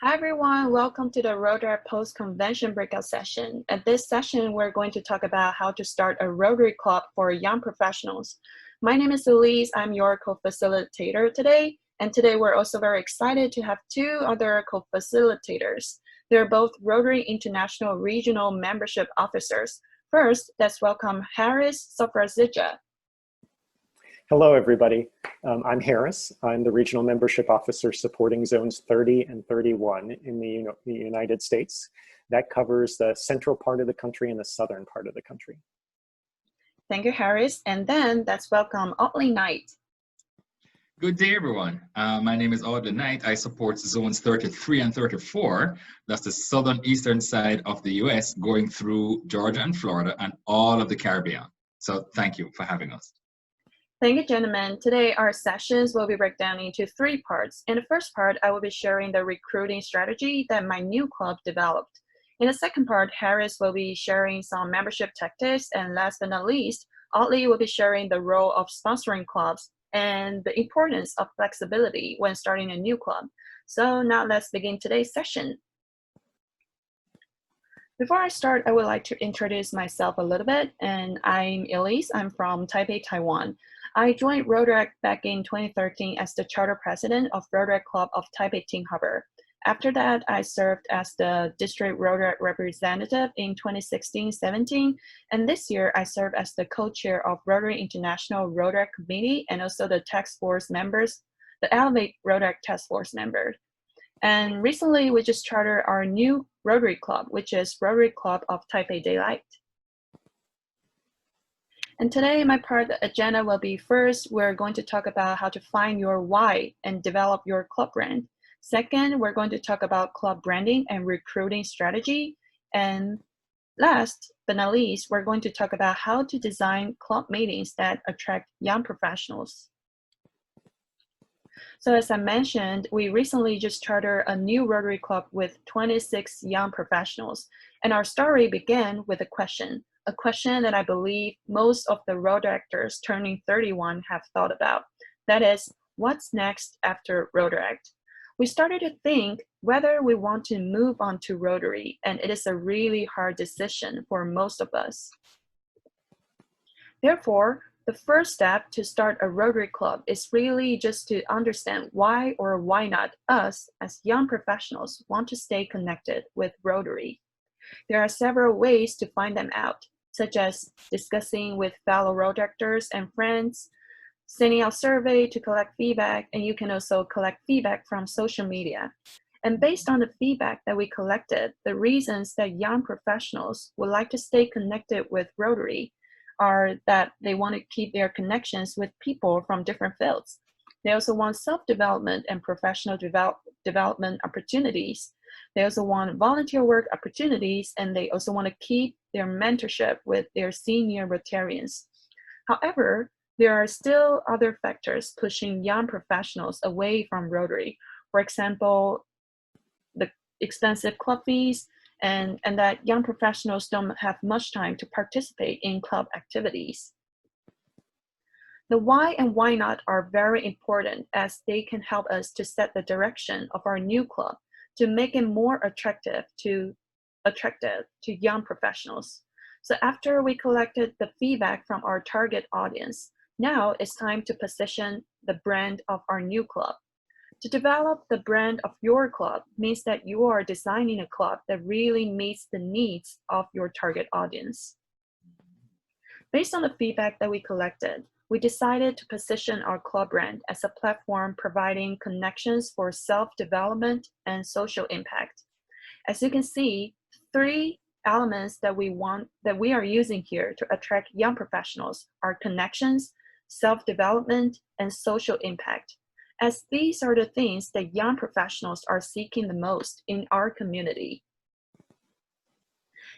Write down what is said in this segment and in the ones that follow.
Hi everyone, welcome to the Rotary Post-Convention breakout session. At this session, we're going to talk about how to start a Rotary Club for young professionals. My name is Elyse, I'm your co-facilitator today, and today we're also very excited to have two other co-facilitators. They're both Rotary International Regional Membership Officers. First, let's welcome Harris Sofradzija. Hello, everybody. I'm Harris. I'm the Regional Membership Officer supporting Zones 30 and 31 in the United States. That covers the central part of the country and the southern part of the country. Thank you, Harris. And then let's welcome Audley Knight. Good day, everyone. My name is Audley Knight. I support Zones 33 and 34. That's the southern eastern side of the US, going through Georgia and Florida and all of the Caribbean. So thank you for having us. Thank you, gentlemen. Today, our sessions will be broken down into three parts. In the first part, I will be sharing the recruiting strategy that my new club developed. In the second part, Harris will be sharing some membership tactics. And last but not least, Audley will be sharing the role of sponsoring clubs and the importance of flexibility when starting a new club. So now let's begin today's session. Before I start, I would like to introduce myself a little bit. And I'm Elyse. I'm from Taipei, Taiwan. I joined Rotaract back in 2013 as the charter president of Rotary Club of Taipei Ting Harbor. After that, I served as the district Rotaract representative in 2016-17, and this year I serve as the co-chair of Rotary International Rotaract Committee and also the task force members, the Elevate Rotaract task force member. And recently, we just chartered our new Rotary Club, which is Rotary Club of Taipei Daylight. And today, my part of the agenda will be first, we're going to talk about how to find your why and develop your club brand. Second, we're going to talk about club branding and recruiting strategy. And last but not least, we're going to talk about how to design club meetings that attract young professionals. So as I mentioned, we recently just chartered a new Rotary Club with 26 young professionals. And our story began with a question that I believe most of the Rotaractors turning 31 have thought about. That is, what's next after Rotaract? We started to think whether we want to move on to Rotary, and it is a really hard decision for most of us. Therefore, the first step to start a Rotary Club is really just to understand why or why not us as young professionals want to stay connected with Rotary. There are several ways to find them out, such as discussing with fellow Rotaractors and friends, sending out survey to collect feedback, and you can also collect feedback from social media. And based on the feedback that we collected, the reasons that young professionals would like to stay connected with Rotary are that they want to keep their connections with people from different fields. They also want self-development and professional development opportunities. They also want volunteer work opportunities, and they also want to keep their mentorship with their senior Rotarians. However, there are still other factors pushing young professionals away from Rotary. For example, the expensive club fees, and that young professionals don't have much time to participate in club activities. The why and why not are very important, as they can help us to set the direction of our new club to make it more attractive to young professionals. So after we collected the feedback from our target audience, now it's time to position the brand of our new club. To develop the brand of your club means that you are designing a club that really meets the needs of your target audience. Based on the feedback that we collected, we decided to position our club brand as a platform providing connections for self-development and social impact. As you can see, three elements that we are using here to attract young professionals are connections, self-development, and social impact, as these are the things that young professionals are seeking the most in our community.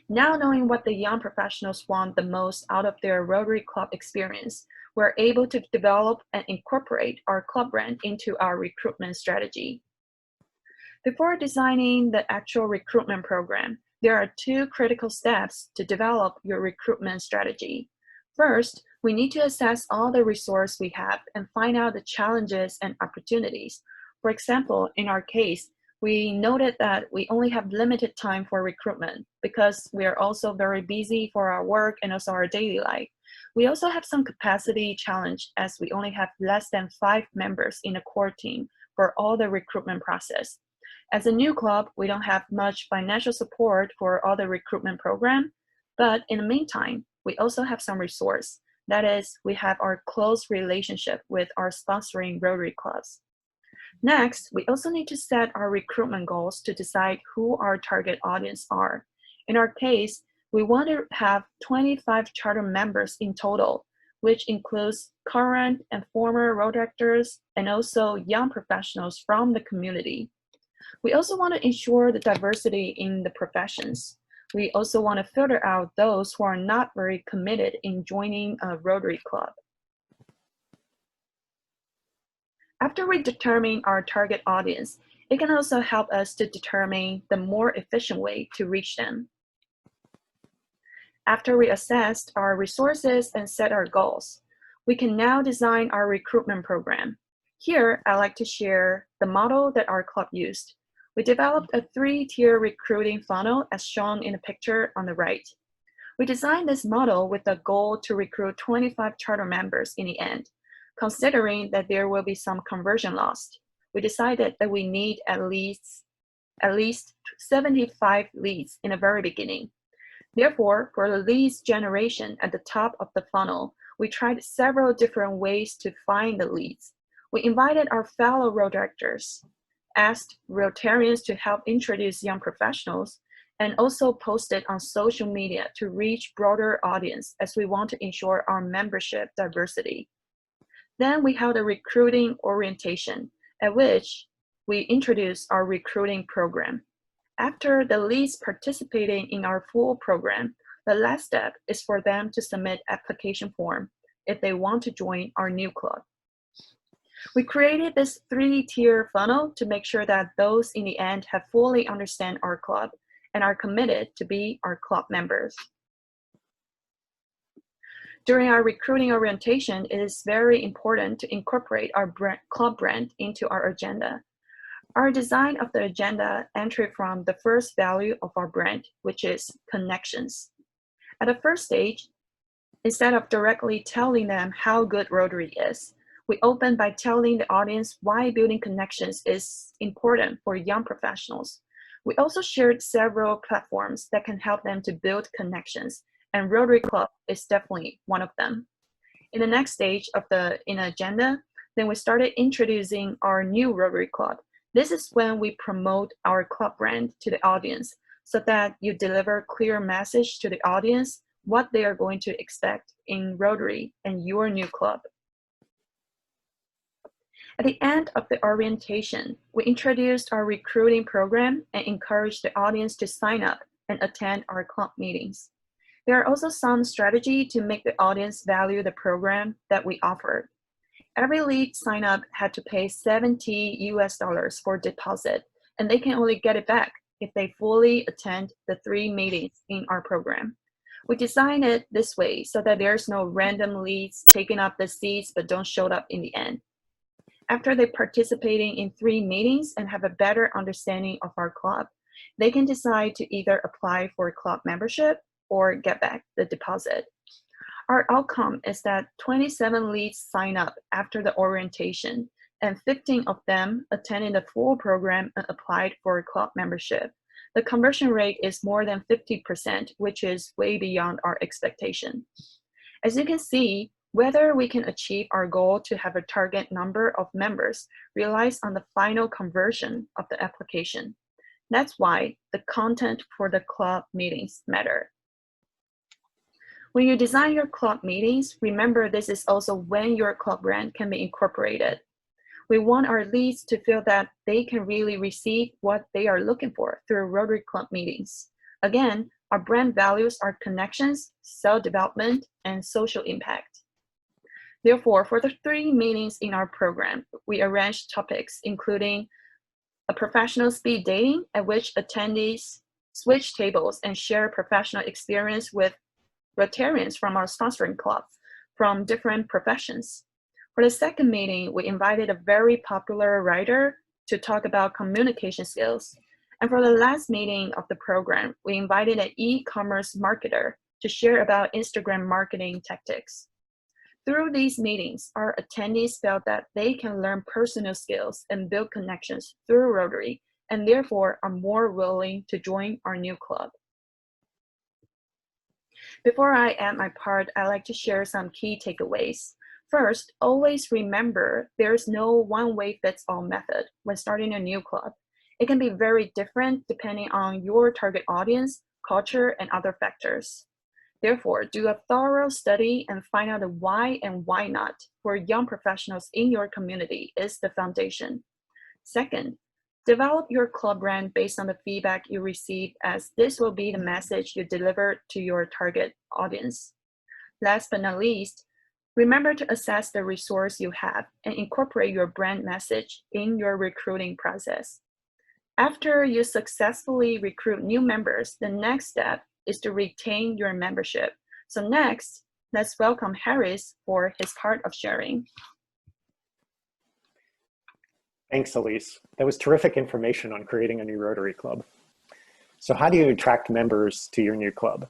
Now knowing what the young professionals want the most out of their Rotary Club experience, we're able to develop and incorporate our club brand into our recruitment strategy. Before designing the actual recruitment program, there are two critical steps to develop your recruitment strategy. First, we need to assess all the resources we have and find out the challenges and opportunities. For example, in our case, we noted that we only have limited time for recruitment because we are also very busy for our work and also our daily life. We also have some capacity challenge as we only have less than 5 members in the core team for all the recruitment process. As a new club, we don't have much financial support for all the recruitment program, but in the meantime, we also have some resource. That is, we have our close relationship with our sponsoring Rotary Clubs. Next, we also need to set our recruitment goals to decide who our target audience are. In our case, we want to have 25 charter members in total, which includes current and former Rotaractors and also young professionals from the community. We also want to ensure the diversity in the professions. We also want to filter out those who are not very committed in joining a Rotary Club. After we determine our target audience, it can also help us to determine the more efficient way to reach them. After we assessed our resources and set our goals, we can now design our recruitment program. Here, I'd like to share the model that our club used. We developed a 3-tier recruiting funnel as shown in the picture on the right. We designed this model with the goal to recruit 25 charter members in the end. Considering that there will be some conversion lost, we decided that we need at least 75 leads in the very beginning. Therefore, for the leads generation at the top of the funnel, we tried several different ways to find the leads. We invited our fellow Rotaractors, asked Rotarians to help introduce young professionals, and also posted on social media to reach broader audience as we want to ensure our membership diversity. Then we held a recruiting orientation at which we introduced our recruiting program. After the leads participating in our full program, the last step is for them to submit application form if they want to join our new club. We created this 3-tier funnel to make sure that those in the end have fully understand our club and are committed to be our club members. During our recruiting orientation, it is very important to incorporate our club brand into our agenda. Our design of the agenda entered from the first value of our brand, which is connections. At the first stage, instead of directly telling them how good Rotary is, we open by telling the audience why building connections is important for young professionals. We also shared several platforms that can help them to build connections, and Rotary Club is definitely one of them. In the next stage of the agenda, then we started introducing our new Rotary Club. This is when we promote our club brand to the audience so that you deliver clear message to the audience what they are going to expect in Rotary and your new club. At the end of the orientation, we introduced our recruiting program and encouraged the audience to sign up and attend our club meetings. There are also some strategy to make the audience value the program that we offered. Every lead sign up had to pay $70 for deposit, and they can only get it back if they fully attend the 3 meetings in our program. We designed it this way so that there's no random leads taking up the seats but don't show up in the end. After they participating in 3 meetings and have a better understanding of our club, they can decide to either apply for club membership or get back the deposit. Our outcome is that 27 leads sign up after the orientation, and 15 of them attended the full program and applied for club membership. The conversion rate is more than 50%, which is way beyond our expectation. As you can see, whether we can achieve our goal to have a target number of members relies on the final conversion of the application. That's why the content for the club meetings matter. When you design your club meetings, remember this is also when your club brand can be incorporated. We want our leads to feel that they can really receive what they are looking for through Rotary Club meetings. Again, our brand values are connections, self-development, and social impact. Therefore, for the 3 meetings in our program, we arranged topics including a professional speed dating at which attendees switch tables and share professional experience with Rotarians from our sponsoring club from different professions. For the second meeting, we invited a very popular writer to talk about communication skills. And for the last meeting of the program, we invited an e-commerce marketer to share about Instagram marketing tactics. Through these meetings, our attendees felt that they can learn personal skills and build connections through Rotary, and therefore are more willing to join our new club. Before I end my part, I'd like to share some key takeaways. First, always remember there's no one-way-fits-all method when starting a new club. It can be very different depending on your target audience, culture, and other factors. Therefore, do a thorough study and find out the why and why not for young professionals in your community is the foundation. Second, develop your club brand based on the feedback you receive, as this will be the message you deliver to your target audience. Last but not least, remember to assess the resource you have and incorporate your brand message in your recruiting process. After you successfully recruit new members, the next step is to retain your membership. So next, let's welcome Harris for his part of sharing. Thanks, Elyse. That was terrific information on creating a new Rotary Club. So how do you attract members to your new club?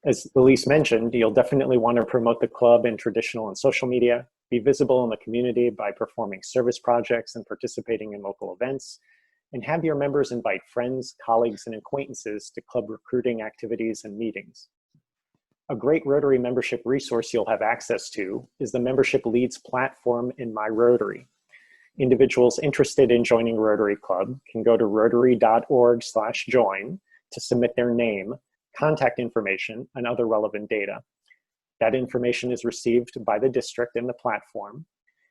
As Elyse mentioned, you'll definitely want to promote the club in traditional and social media, be visible in the community by performing service projects and participating in local events, and have your members invite friends, colleagues, and acquaintances to club recruiting activities and meetings. A great Rotary membership resource you'll have access to is the Membership Leads platform in My Rotary. Individuals interested in joining Rotary Club can go to rotary.org/join to submit their name, contact information, and other relevant data. That information is received by the district in the platform,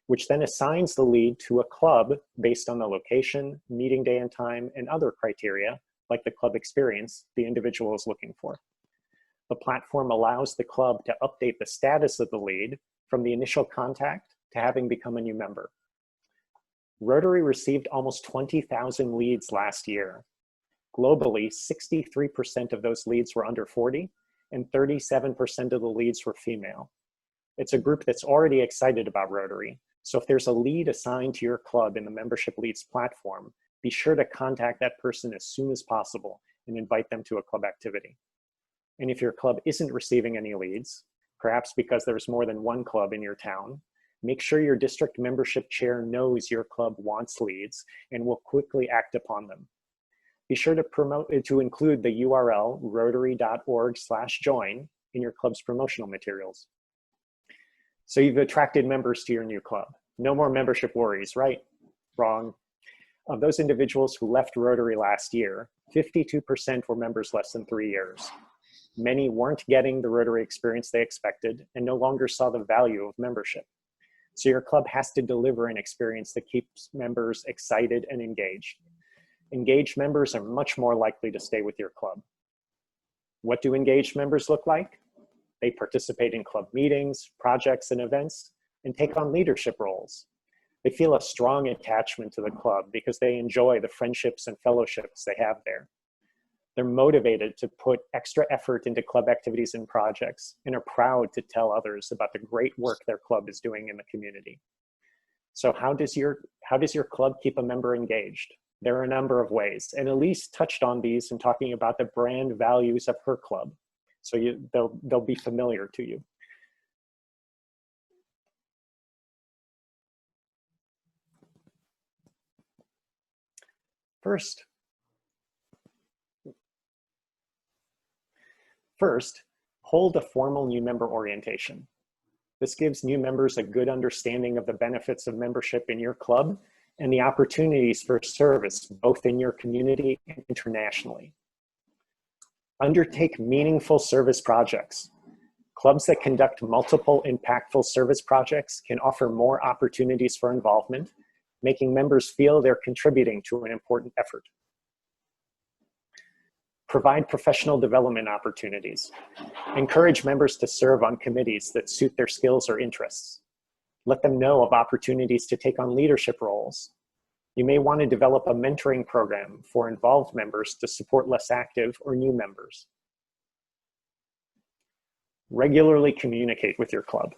which then assigns the lead to a club based on the location, meeting day and time, and other criteria, like the club experience the individual is looking for. The platform allows the club to update the status of the lead from the initial contact to having become a new member. Rotary received almost 20,000 leads last year. Globally, 63% of those leads were under 40, and 37% of the leads were female. It's a group that's already excited about Rotary, so if there's a lead assigned to your club in the Membership Leads platform, be sure to contact that person as soon as possible and invite them to a club activity. And if your club isn't receiving any leads, perhaps because there's more than one club in your town, make sure your district membership chair knows your club wants leads and will quickly act upon them. Be sure to include the URL rotary.org/join in your club's promotional materials. So you've attracted members to your new club. No more membership worries, right? Wrong. Of those individuals who left Rotary last year, 52% were members less than 3 years. Many weren't getting the Rotary experience they expected and no longer saw the value of membership. So your club has to deliver an experience that keeps members excited and engaged. Engaged members are much more likely to stay with your club. What do engaged members look like? They participate in club meetings, projects, and events, and take on leadership roles. They feel a strong attachment to the club because they enjoy the friendships and fellowships they have there. They're motivated to put extra effort into club activities and projects and are proud to tell others about the great work their club is doing in the community. So how does your club keep a member engaged? There are a number of ways, and Elyse touched on these in talking about the brand values of her club. So they'll be familiar to you. First, hold a formal new member orientation. This gives new members a good understanding of the benefits of membership in your club and the opportunities for service both in your community and internationally. Undertake meaningful service projects. Clubs that conduct multiple impactful service projects can offer more opportunities for involvement, making members feel they're contributing to an important effort. Provide professional development opportunities. Encourage members to serve on committees that suit their skills or interests. Let them know of opportunities to take on leadership roles. You may want to develop a mentoring program for involved members to support less active or new members. Regularly communicate with your club.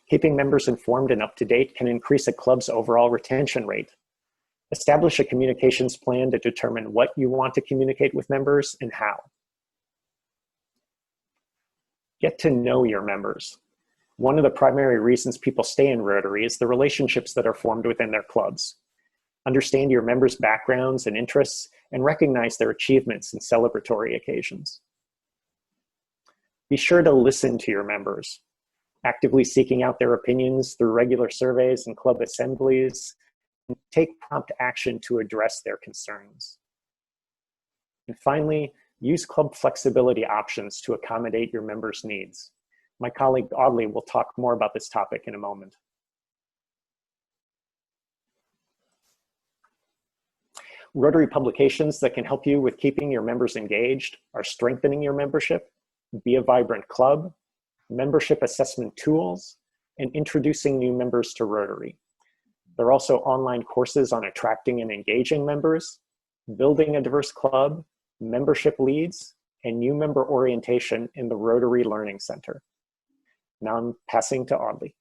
Keeping members informed and up to date can increase a club's overall retention rate. Establish a communications plan to determine what you want to communicate with members and how. Get to know your members. One of the primary reasons people stay in Rotary is the relationships that are formed within their clubs. Understand your members' backgrounds and interests and recognize their achievements and celebratory occasions. Be sure to listen to your members, actively seeking out their opinions through regular surveys and club assemblies, and take prompt action to address their concerns. And finally, use club flexibility options to accommodate your members' needs. My colleague Audley will talk more about this topic in a moment. Rotary publications that can help you with keeping your members engaged are Strengthening Your Membership, Be a Vibrant Club, Membership Assessment Tools, and Introducing New Members to Rotary. There are also online courses on attracting and engaging members, building a diverse club, membership leads, and new member orientation in the Rotary Learning Center. Now I'm passing to Audley.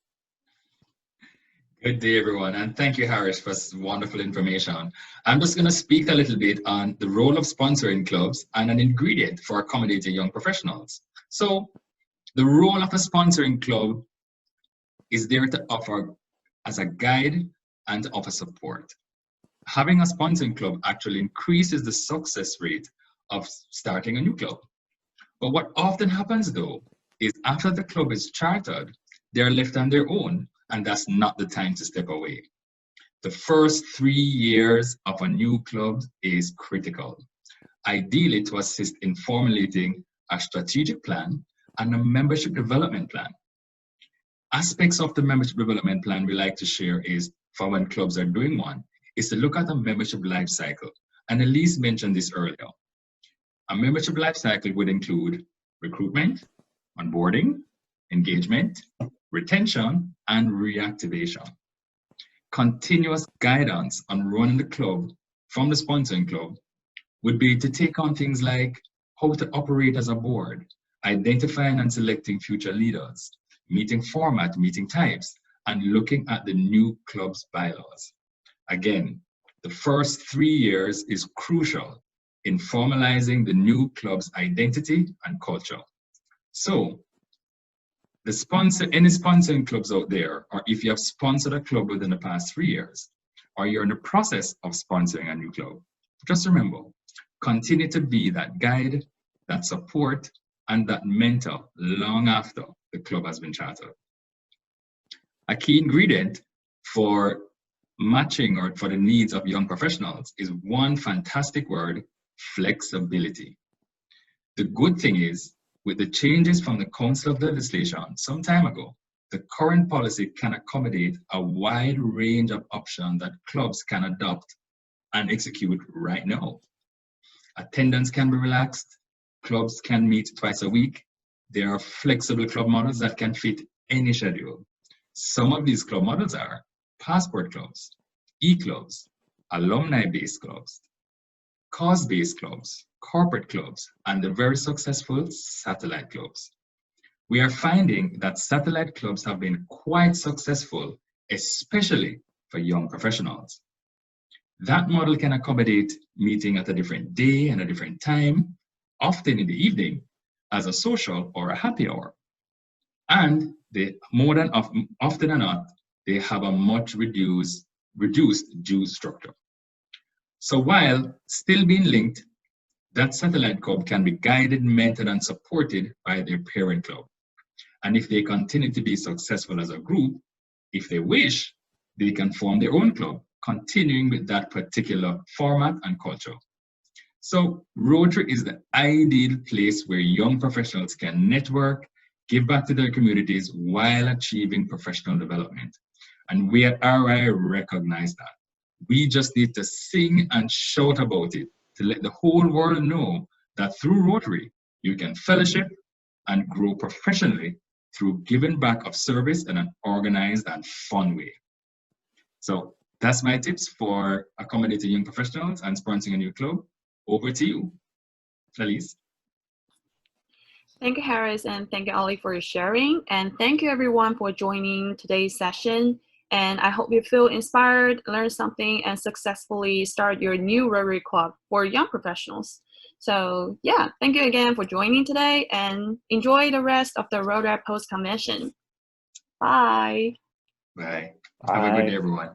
Good day, everyone, and thank you, Harris, for this wonderful information. I'm just going to speak a little bit on the role of sponsoring clubs and an ingredient for accommodating young professionals. So, the role of a sponsoring club is there to offer as a guide and to offer support. Having a sponsoring club actually increases the success rate of starting a new club. But what often happens, though, is after the club is chartered, they're left on their own, and that's not the time to step away. The first 3 years of a new club is critical, ideally to assist in formulating a strategic plan and a membership development plan. Aspects of the membership development plan we like to share is, for when clubs are doing one, is to look at a membership life cycle. And Elyse mentioned this earlier. A membership life cycle would include recruitment, onboarding, engagement, retention, and reactivation. Continuous guidance on running the club from the sponsoring club would be to take on things like how to operate as a board, identifying and selecting future leaders, meeting format, meeting types, and looking at the new club's bylaws. Again, the first 3 years is crucial in formalizing the new club's identity and culture. So, any sponsoring clubs out there, or if you have sponsored a club within the past 3 years, or you're in the process of sponsoring a new club, just remember, continue to be that guide, that support, and that mentor long after the club has been chartered. A key ingredient for matching or for the needs of young professionals is one fantastic word: flexibility. The good thing is, with the changes from the Council of Legislation some time ago, the current policy can accommodate a wide range of options that clubs can adopt and execute right now. Attendance can be relaxed, clubs can meet twice a week. There are flexible club models that can fit any schedule. Some of these club models are passport clubs, e-clubs, alumni-based clubs, cause-based clubs, corporate clubs, and the very successful satellite clubs. We are finding that satellite clubs have been quite successful, especially for young professionals. That model can accommodate meeting at a different day and a different time, often in the evening, as a social or a happy hour. And often than not, they have a much reduced dues structure. So while still being linked, that satellite club can be guided, mentored, and supported by their parent club. And if they continue to be successful as a group, if they wish, they can form their own club, continuing with that particular format and culture. So Rotary is the ideal place where young professionals can network, give back to their communities while achieving professional development. And we at RI recognize that. We just need to sing and shout about it to let the whole world know that through Rotary, you can fellowship and grow professionally through giving back of service in an organized and fun way. So that's my tips for accommodating young professionals and sponsoring a new club. Over to you, Elyse. Thank you, Harris, and thank you, Ollie, for your sharing. And thank you, everyone, for joining today's session. And I hope you feel inspired, learn something, and successfully start your new Rotary Club for young professionals. So yeah, thank you again for joining today, and enjoy the rest of the Rotary Post Convention. Bye. Bye. Bye. Have a good day, everyone.